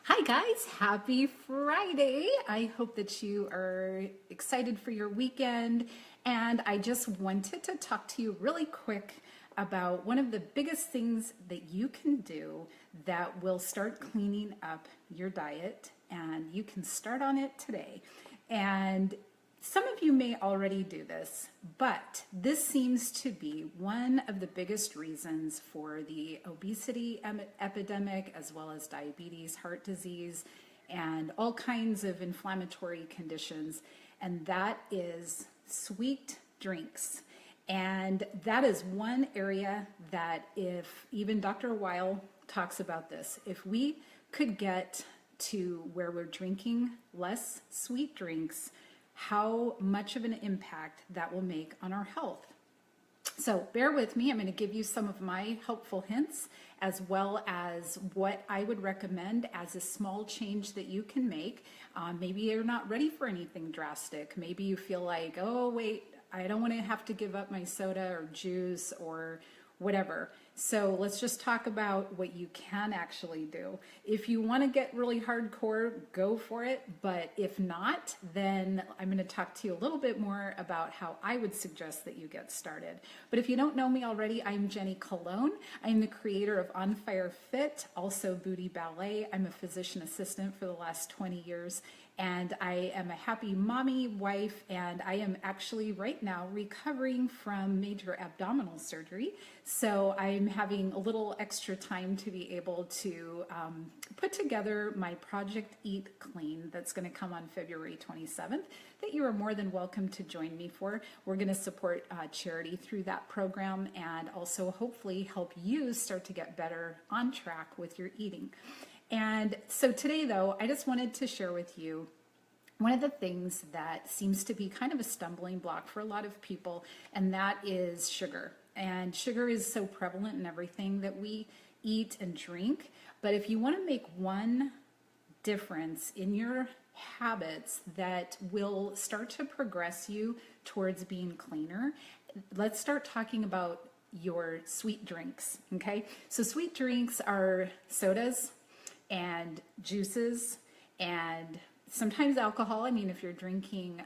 Hi guys, happy Friday. I hope that you are excited for your weekend. And I just wanted to talk to you really quick about one of the biggest things that you can do that will start cleaning up your diet. And you can start on it today. And some of you may already do this, but this seems to be one of the biggest reasons for the obesity epidemic, as well as diabetes, heart disease, and all kinds of inflammatory conditions, and that is sweet drinks. And that is one area that, if even Dr. Weil talks about this, if we could get to where we're drinking less sweet drinks, how much of an impact that will make on our health. So bear with me. I'm going to give you some of my helpful hints, as well as what I would recommend as a small change that you can make. Maybe you're not ready for anything drastic. Maybe you feel like, oh, wait, I don't want to have to give up my soda or juice or whatever. So let's just talk about what you can actually do. If you want to get really hardcore, go for it. But if not, then I'm going to talk to you a little bit more about how I would suggest that you get started. But if you don't know me already, I'm Jenny Colon. I'm the creator of On Fire Fit, also Booty Ballet. I'm a physician assistant for the last 20 years. And I am a happy mommy, wife, and I am actually right now recovering from major abdominal surgery. So I'm having a little extra time to be able to put together my Project Eat Clean that's going to come on February 27th that you are more than welcome to join me for. We're going to support charity through that program and also hopefully help you start to get better on track with your eating. And so today, though, I just wanted to share with you one of the things that seems to be kind of a stumbling block for a lot of people, and that is sugar. And sugar is so prevalent in everything that we eat and drink. But if you want to make one difference in your habits that will start to progress you towards being cleaner, let's start talking about your sweet drinks, okay? So sweet drinks are sodas and juices and sometimes alcohol. I mean, if you're drinking,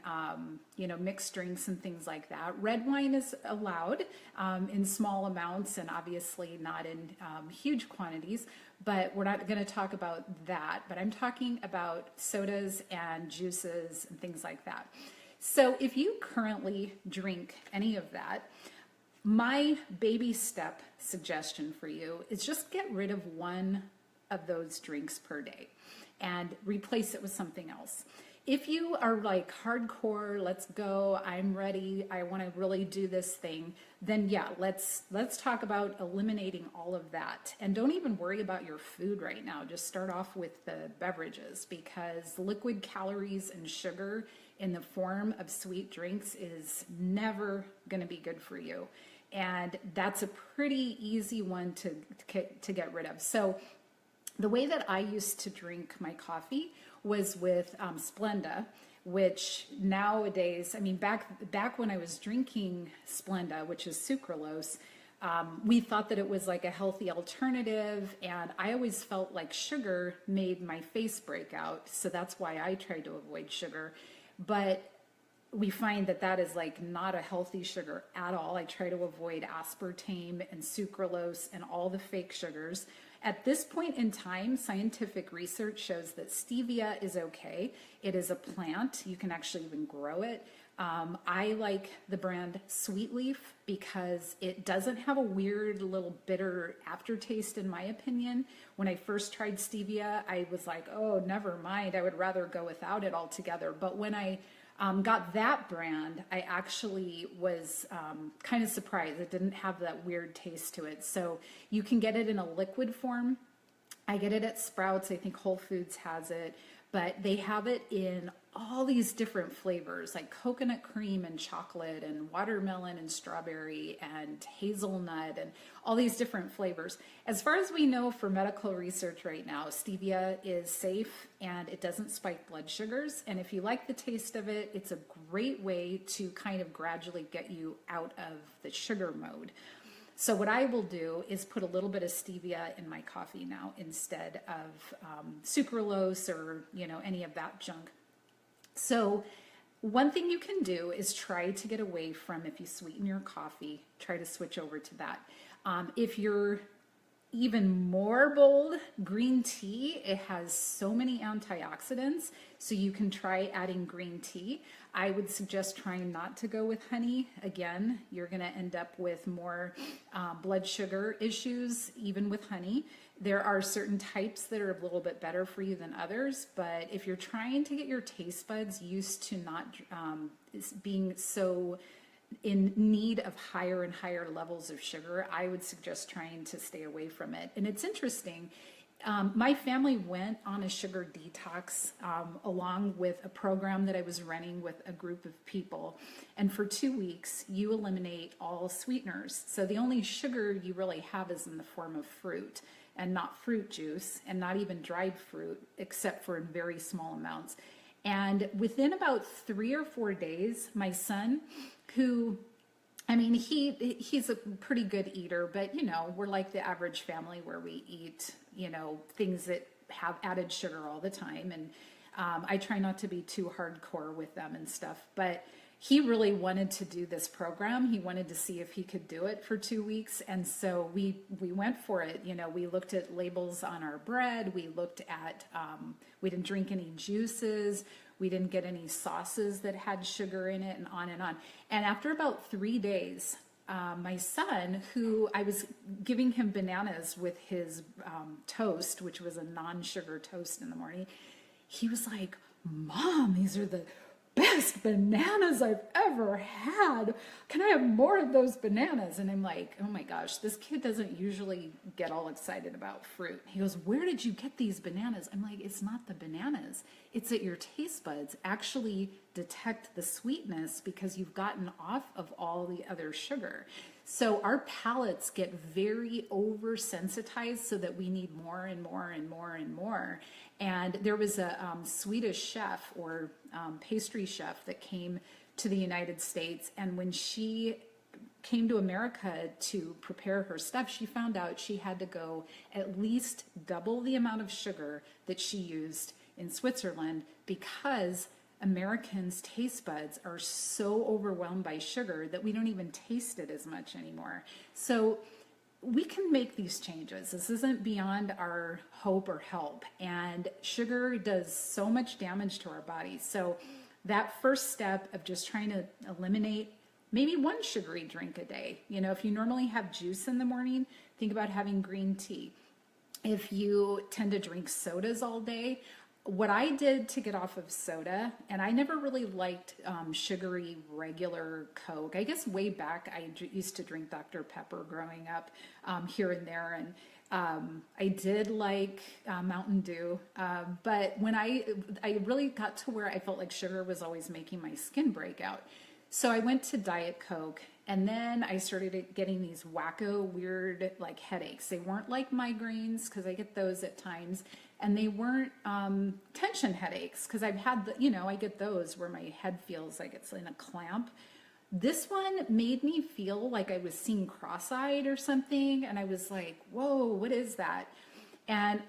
mixed drinks and things like that. Red wine is allowed in small amounts and obviously not in huge quantities, but we're not going to talk about that. But I'm talking about sodas and juices and things like that. So if you currently drink any of that, my baby step suggestion for you is just get rid of one of those drinks per day and replace it with something else. If you are like hardcore, let's go, I'm ready, I want to really do this thing, then yeah, let's talk about eliminating all of that. And don't even worry about your food right now. Just start off with the beverages, because liquid calories and sugar in the form of sweet drinks is never going to be good for you. And that's a pretty easy one to get rid of. So the way that I used to drink my coffee was with Splenda, which nowadays, I mean, back when I was drinking Splenda, which is sucralose, we thought that it was like a healthy alternative, and I always felt like sugar made my face break out, so that's why I tried to avoid sugar. But we find that that is like not a healthy sugar at all. I try to avoid aspartame and sucralose and all the fake sugars. At this point in time, scientific research shows that stevia is okay. It is a plant. You can actually even grow it. I like the brand Sweet Leaf because it doesn't have a weird little bitter aftertaste, in my opinion. When I first tried stevia, I was like, oh, never mind. I would rather go without it altogether. But when I got that brand, I actually was kind of surprised. It didn't have that weird taste to it. So you can get it in a liquid form. I get it at Sprouts. I think Whole Foods has it. But they have it in all these different flavors, like coconut cream and chocolate and watermelon and strawberry and hazelnut and all these different flavors. As far as we know for medical research right now, stevia is safe and it doesn't spike blood sugars. And if you like the taste of it, it's a great way to kind of gradually get you out of the sugar mode. So what I will do is put a little bit of stevia in my coffee now instead of sucralose or, any of that junk. So one thing you can do is try to get away from, if you sweeten your coffee, try to switch over to that. If you're even more bold, green tea, it has so many antioxidants, so you can try adding green tea. I would suggest trying not to go with honey. Again, you're going to end up with more blood sugar issues, even with honey. There are certain types that are a little bit better for you than others, but if you're trying to get your taste buds used to not being so in need of higher and higher levels of sugar, I would suggest trying to stay away from it. And it's interesting. My family went on a sugar detox along with a program that I was running with a group of people. And for 2 weeks, you eliminate all sweeteners. So the only sugar you really have is in the form of fruit, and not fruit juice, and not even dried fruit, except for in very small amounts. And within about 3 or 4 days, my son, who, he's a pretty good eater, but we're like the average family where we eat, things that have added sugar all the time. And I try not to be too hardcore with them and stuff, but he really wanted to do this program. He wanted to see if he could do it for 2 weeks. And so we went for it. We looked at labels on our bread. We looked at, we didn't drink any juices. We didn't get any sauces that had sugar in it, and on and on. And after about 3 days, my son, who I was giving him bananas with his toast, which was a non-sugar toast in the morning, he was like, "Mom, these are the best bananas I've ever had. Can I have more of those bananas?" And I'm like, oh my gosh, this kid doesn't usually get all excited about fruit. He goes, "Where did you get these bananas?" I'm like, it's not the bananas. It's that your taste buds actually detect the sweetness because you've gotten off of all the other sugar. So our palates get very oversensitized so that we need more and more and more and more. And there was a Swedish chef or pastry chef that came to the United States, and when she came to America to prepare her stuff, she found out she had to go at least double the amount of sugar that she used in Switzerland because Americans' taste buds are so overwhelmed by sugar that we don't even taste it as much anymore. So we can make these changes. This isn't beyond our hope or help. And sugar does so much damage to our bodies. So that first step of just trying to eliminate maybe one sugary drink a day. If you normally have juice in the morning, think about having green tea. If you tend to drink sodas all day, what I did to get off of soda, and I never really liked sugary regular Coke. I guess way back I used to drink Dr. Pepper growing up here and there, and I did like Mountain Dew, but when I really got to where I felt like sugar was always making my skin break out. So I went to Diet Coke, and then I started getting these wacko weird headaches. They weren't like migraines, because I get those at times, and they weren't tension headaches, because I've had I get those where my head feels like it's in a clamp. This one made me feel like I was seeing cross-eyed or something, and I was like, whoa, what is that? And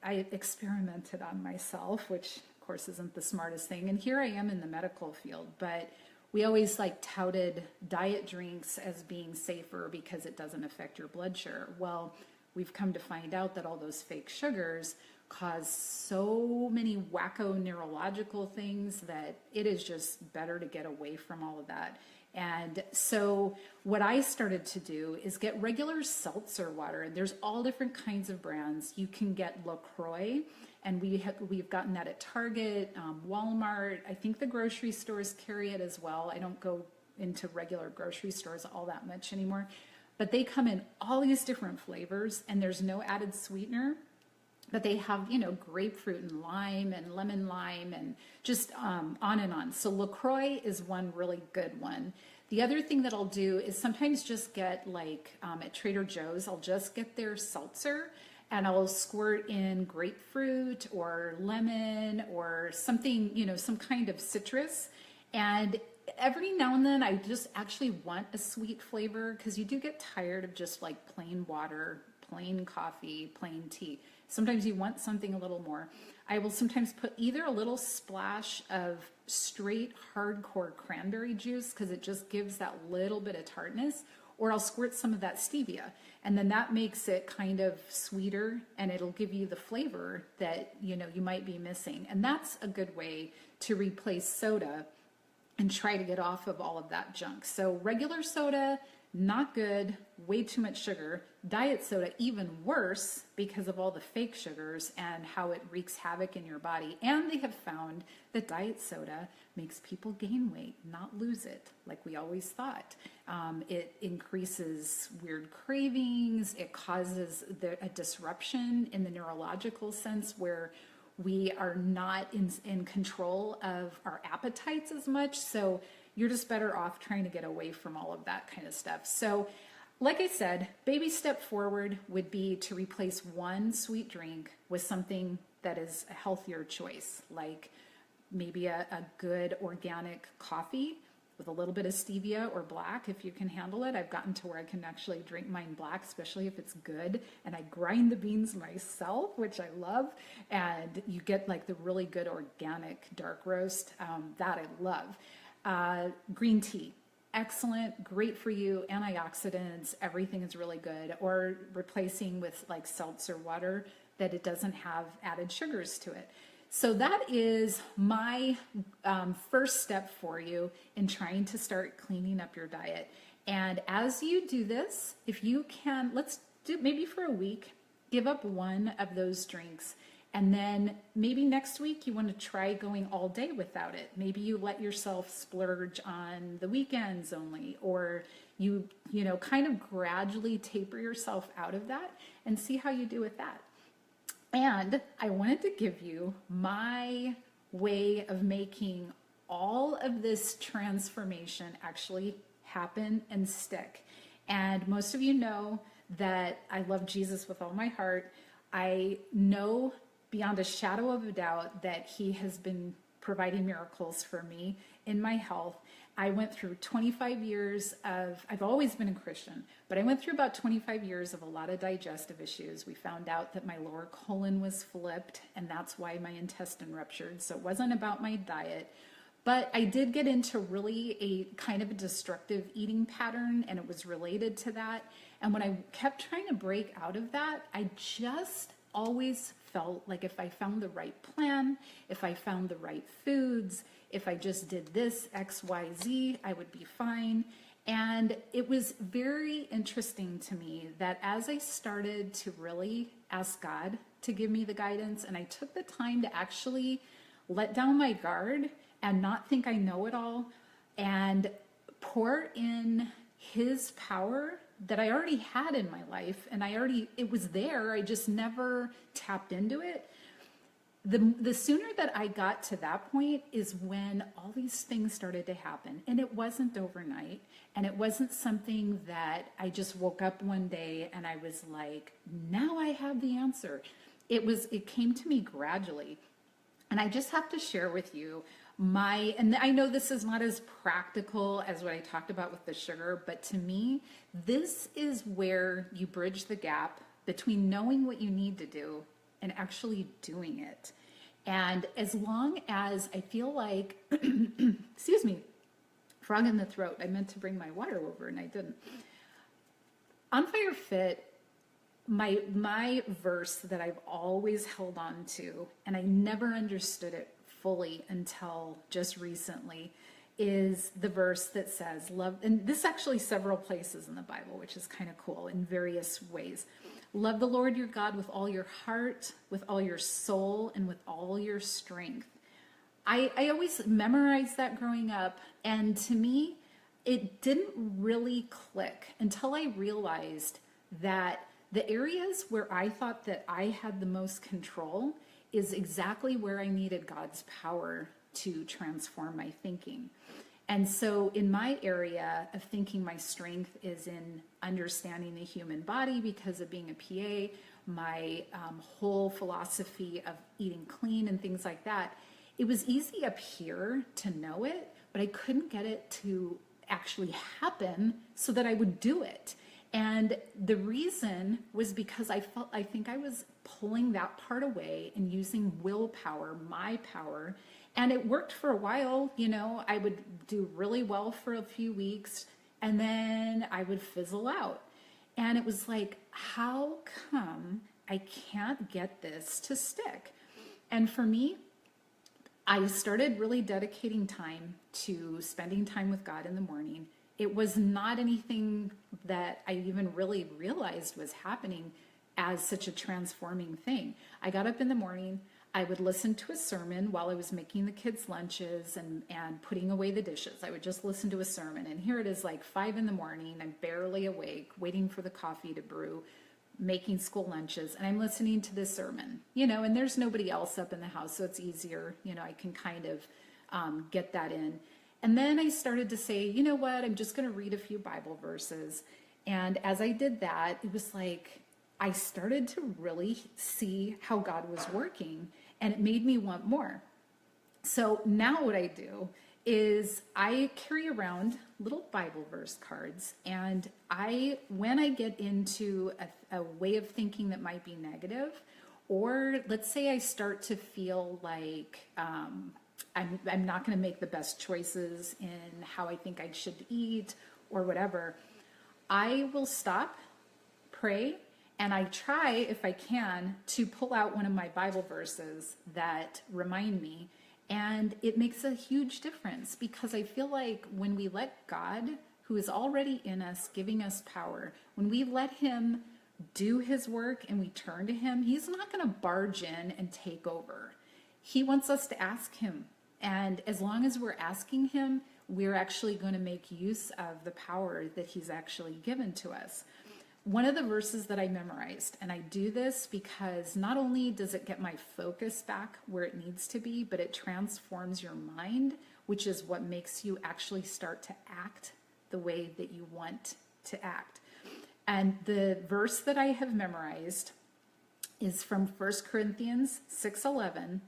I experimented on myself, which of course isn't the smartest thing, and here I am in the medical field, but we always touted diet drinks as being safer because it doesn't affect your blood sugar. Well, we've come to find out that all those fake sugars cause so many wacko neurological things that it is just better to get away from all of that. And so what I started to do is get regular seltzer water. And there's all different kinds of brands. You can get LaCroix, and we've gotten that at Target, Walmart. I think the grocery stores carry it as well. I don't go into regular grocery stores all that much anymore. But they come in all these different flavors, and there's no added sweetener. But they have, grapefruit and lime and lemon lime and just on and on. So LaCroix is one really good one. The other thing that I'll do is sometimes just get at Trader Joe's, I'll just get their seltzer and I'll squirt in grapefruit or lemon or something, some kind of citrus. And every now and then I just actually want a sweet flavor, because you do get tired of just like plain water, plain coffee, plain tea. Sometimes you want something a little more. I will sometimes put either a little splash of straight hardcore cranberry juice, because it just gives that little bit of tartness, or I'll squirt some of that stevia, and then that makes it kind of sweeter, and it'll give you the flavor that you might be missing. And that's a good way to replace soda and try to get off of all of that junk. So regular soda, not good, way too much sugar. Diet soda, even worse, because of all the fake sugars and how it wreaks havoc in your body. And they have found that diet soda makes people gain weight, not lose it, like we always thought. It increases weird cravings. It causes a disruption in the neurological sense, where we are not in control of our appetites as much. So you're just better off trying to get away from all of that kind of stuff. So like I said, baby step forward would be to replace one sweet drink with something that is a healthier choice, like maybe a good organic coffee with a little bit of stevia or black, if you can handle it. I've gotten to where I can actually drink mine black, especially if it's good. And I grind the beans myself, which I love. And you get like the really good organic dark roast. That I love. Green tea. Excellent, great for you, antioxidants, everything is really good. Or replacing with like seltzer water, that it doesn't have added sugars to it. So that is my first step for you in trying to start cleaning up your diet. And as you do this, if you can, let's do maybe for a week, give up one of those drinks. And then maybe next week you want to try going all day without it. Maybe you let yourself splurge on the weekends only, or you kind of gradually taper yourself out of that and see how you do with that. And I wanted to give you my way of making all of this transformation actually happen and stick. And most of you know that I love Jesus with all my heart. I know beyond a shadow of a doubt that he has been providing miracles for me in my health. I went through 25 years of, I've always been a Christian, but I went through about 25 years of a lot of digestive issues. We found out that my lower colon was flipped, and that's why my intestine ruptured. So it wasn't about my diet, but I did get into really a kind of a destructive eating pattern, and it was related to that. And when I kept trying to break out of that, I just always felt like if I found the right plan, if I found the right foods, if I just did this, X, Y, Z, I would be fine. And it was very interesting to me that as I started to really ask God to give me the guidance, and I took the time to actually let down my guard and not think I know it all, and pour in his power that I already had in my life, and it was there, I just never tapped into it. The sooner that I got to that point is when all these things started to happen. And it wasn't overnight, and it wasn't something that I just woke up one day and I was like, now I have the answer. It came to me gradually. And I just have to share with you and I know this is not as practical as what I talked about with the sugar, but to me, this is where you bridge the gap between knowing what you need to do and actually doing it. And as long as I feel like, excuse me, frog in the throat, I meant to bring my water over and I didn't. On Fire Fit, my verse that I've always held on to, and I never understood it fully until just recently, is the verse that says, love, and this actually several places in the Bible, which is kind of cool in various ways. Love the Lord your God with all your heart, with all your soul, and with all your strength. I always memorized that growing up, and to me, it didn't really click until I realized that the areas where I thought that I had the most control is exactly where I needed God's power to transform my thinking. And so in my area of thinking, my strength is in understanding the human body because of being a PA, my whole philosophy of eating clean and things like that. it was easy up here to know it, but I couldn't get it to actually happen so that I would do it. And the reason was because I think I was pulling that part away and using willpower, my power. And it worked for a while. I would do really well for a few weeks and then I would fizzle out. And it was like, how come I can't get this to stick? And for me, I started really dedicating time to spending time with God in the morning. It was not anything that I even really realized was happening as such a transforming thing. I got up in the morning, I would listen to a sermon while I was making the kids' lunches and putting away the dishes. I would just listen to a sermon. And here it is like 5 a.m. I'm barely awake, waiting for the coffee to brew, making school lunches, and I'm listening to this sermon, and there's nobody else up in the house, so it's easier, I can kind of get that in. And then I started to say, you know what, I'm just going to read a few Bible verses. And as I did that, it was like I started to really see how God was working, and it made me want more. So now what I do is I carry around little Bible verse cards, and when I get into a way of thinking that might be negative, or let's say I start to feel like I'm not going to make the best choices in how I think I should eat or whatever, I will stop, pray, and I try, if I can, to pull out one of my Bible verses that remind me. And it makes a huge difference, because I feel like when we let God, who is already in us, giving us power, when we let him do his work and we turn to him, he's not going to barge in and take over. He wants us to ask him. And as long as we're asking him, we're actually going to make use of the power that he's actually given to us. One of the verses that I memorized, and I do this because not only does it get my focus back where it needs to be, but it transforms your mind, which is what makes you actually start to act the way that you want to act. And the verse that I have memorized is from 1 Corinthians 6:11.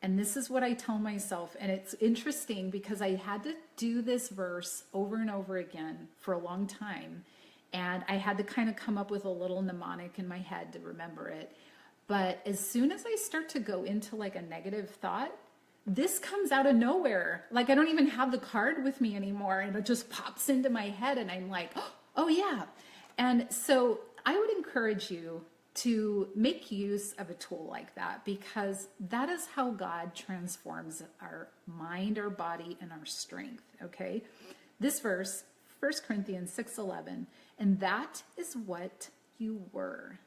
And this is what I tell myself. And it's interesting because I had to do this verse over and over again for a long time. And I had to kind of come up with a little mnemonic in my head to remember it. But as soon as I start to go into like a negative thought, this comes out of nowhere. Like I don't even have the card with me anymore, and it just pops into my head and I'm like, oh yeah. And so I would encourage you to make use of a tool like that, because that is how God transforms our mind, our body, and our strength, okay? This verse, 1 Corinthians 6:11, and that is what you were.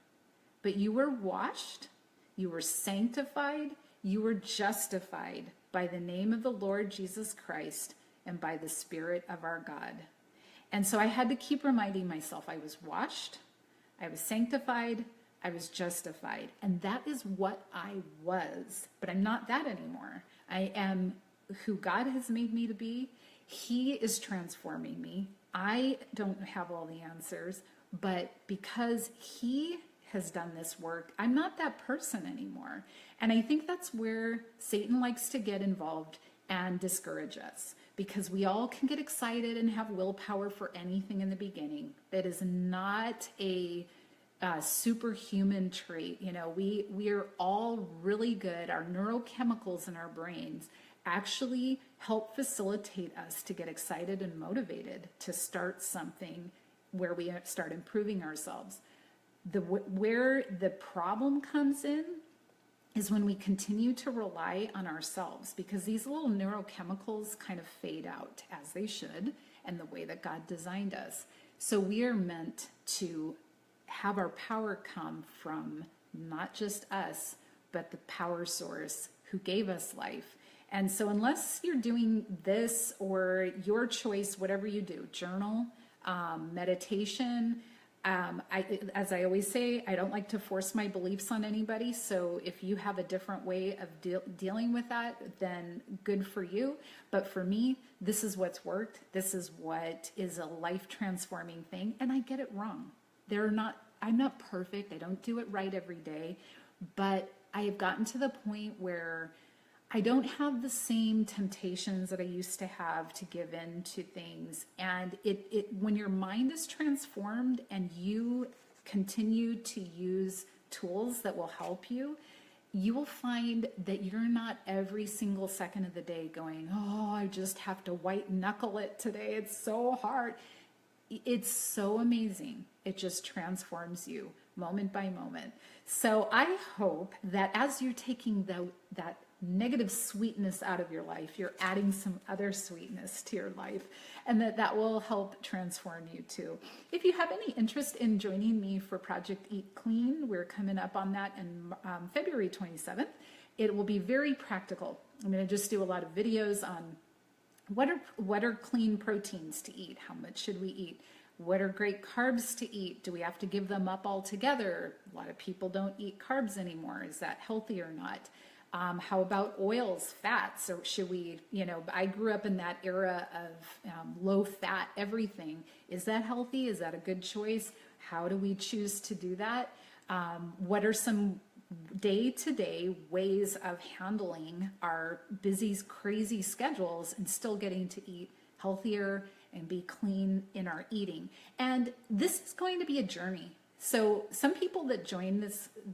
But you were washed, you were sanctified, you were justified by the name of the Lord Jesus Christ and by the Spirit of our God. And so I had to keep reminding myself I was washed, I was sanctified, I was justified. And that is what I was. But I'm not that anymore. I am who God has made me to be. He is transforming me. I don't have all the answers, but because he has done this work, I'm not that person anymore. And I think that's where Satan likes to get involved and discourage us, because we all can get excited and have willpower for anything in the beginning. That is not a superhuman trait. You know, we are all really good. Our neurochemicals in our brains actually help facilitate us to get excited and motivated to start something where we start improving ourselves. Where the problem comes in is when we continue to rely on ourselves, because these little neurochemicals kind of fade out, as they should, and the way that God designed us. So we are meant to have our power come from not just us, but the power source who gave us life. And so unless you're doing this, or your choice, whatever you do, journal, meditation, as I always say, I don't like to force my beliefs on anybody. So if you have a different way of dealing with that, then good for you. But for me, this is what's worked. This is what is a life transforming thing. And I get it wrong. I'm not perfect. I don't do it right every day, but I have gotten to the point where I don't have the same temptations that I used to have to give in to things. And when your mind is transformed and you continue to use tools that will help you, you will find that you're not every single second of the day going, oh, I just have to white knuckle it today. It's so hard. It's so amazing. It just transforms you moment by moment. So I hope that as you're taking that negative sweetness out of your life, you're adding some other sweetness to your life, and that will help transform you too. If you have any interest in joining me for Project Eat Clean, we're coming up on that in February 27th. It will be very practical. I'm going to just do a lot of videos on what are clean proteins to eat? How much should we eat? What are great carbs to eat? Do we have to give them up altogether? A lot of people don't eat carbs anymore. Is that healthy or not? How about oils, fats? Or should we, I grew up in that era of low fat everything. Is that healthy? Is that a good choice? How do we choose to do that? What are some day-to-day ways of handling our busy, crazy schedules and still getting to eat healthier and be clean in our eating? And this is going to be a journey. So some people that join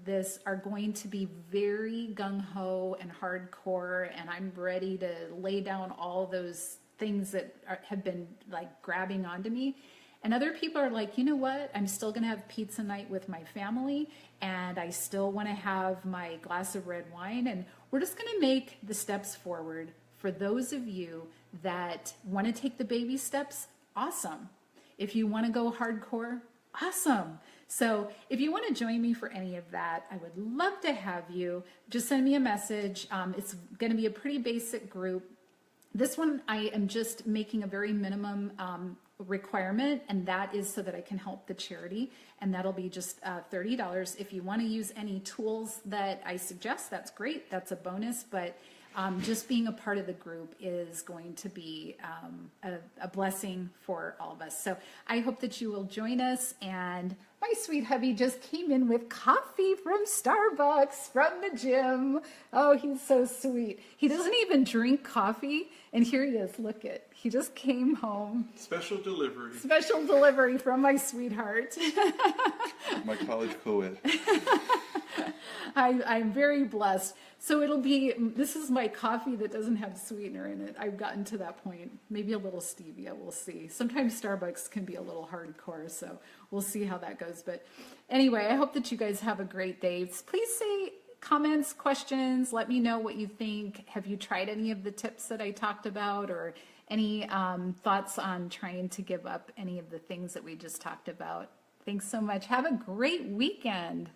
this are going to be very gung-ho and hardcore, and I'm ready to lay down all those things that have been like grabbing onto me. And other people are like, you know what? I'm still going to have pizza night with my family, and I still want to have my glass of red wine, and we're just going to make the steps forward. For those of you that want to take the baby steps, awesome. If you want to go hardcore, awesome. So if you want to join me for any of that, I would love to have you. Just send me a message. It's going to be a pretty basic group. This one, I am just making a very minimum requirement, and that is so that I can help the charity, and that'll be just $30. If you want to use any tools that I suggest, that's great. That's a bonus, but just being a part of the group is going to be a blessing for all of us. So I hope that you will join us. And my sweet hubby just came in with coffee from Starbucks from the gym. Oh, he's so sweet. He doesn't even drink coffee. And here he is. Look it. He just came home. Special delivery. Special delivery from my sweetheart. My college co-ed. I'm very blessed. So this is my coffee that doesn't have sweetener in it. I've gotten to that point. Maybe a little stevia, we'll see. Sometimes Starbucks can be a little hardcore, so we'll see how that goes. But anyway, I hope that you guys have a great day. Please say comments, questions, let me know what you think. Have you tried any of the tips that I talked about, or any thoughts on trying to give up any of the things that we just talked about? Thanks so much. Have a great weekend.